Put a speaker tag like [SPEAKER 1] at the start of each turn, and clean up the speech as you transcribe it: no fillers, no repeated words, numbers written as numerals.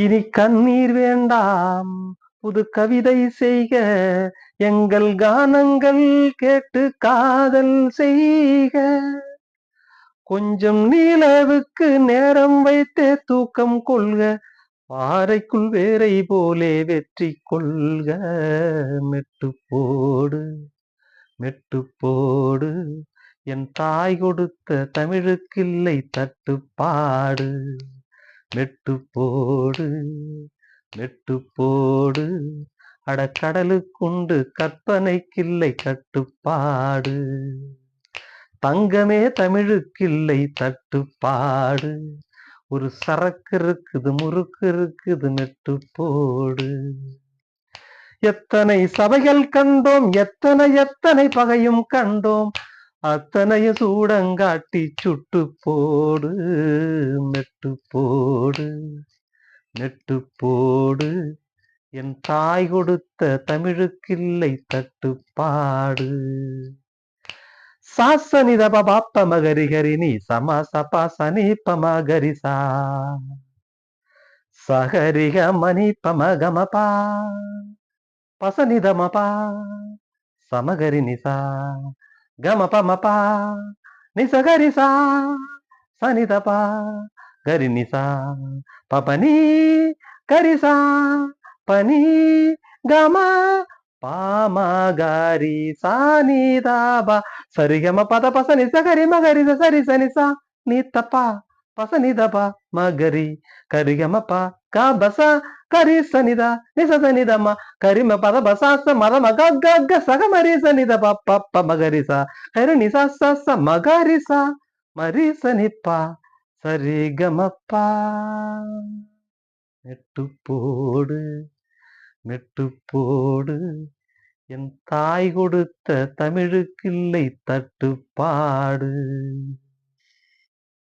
[SPEAKER 1] இனி கண்ணீர் வேண்டாம் புது கவிதை செய்க எங்கள் கானங்கள் கேட்டு காதல் செய்க கொஞ்சம் நிலவுக்கு நேரம் வைத்தே தூக்கம் கொள்க பாறைக்குள் வேரை போலே வெற்றி கொள்க மெட்டு போடு மெட்டு போடு என் தாய் கொடுத்த தமிழுக்கில்லை தட்டுப்பாடு மெட்டு போடு மெட்டு போடு அடக்கடலுக்குண்டு கற்பனைக்கில்லை கட்டுப்பாடு தங்கமே தமிழுக்கில்லை தட்டுப்பாடு ஒரு சரக்கு இருக்குது முறுக்கு இருக்குது மெட்டு போடு எத்தனை சபைகள் கண்டோம் எத்தனை எத்தனை பகையும் கண்டோம் அத்தனையும் சூடங்காட்டி சுட்டு போடு மெட்டு போடு மெட்டு போடு என் தாய் கொடுத்த தமிழுக்கில்லை தட்டுப்பாடு சாசனித பாப்ப மகரி ஹரி நீ சமா சபா சனி பமகரி சா சகரிக மணி பமகமபா பசனிதமபா சமகரி நிசா கமபமபா நிசகரிசா சனிதபா கரி நிசா பபனி கரிசா பனி கம பாமகாரி சானிதாபா சரிகம பத பசனி சகரி மகரி சரி சனிசா நீ தப்பா பசனிதபா மகரி கரிகமபா கபச கரி சனிதா நிசனிதமா கரிம பத பசாச மத மக சகமரி சனித பப்ப மகரிசா கரு நிசா ச மகரிசா மரி சனிப்பா சரிகமப்பா மெட்டு போடு மெட்டு போடு என் தாய் கொடுத்த தமிழுக்கில்லை தட்டுப்பாடு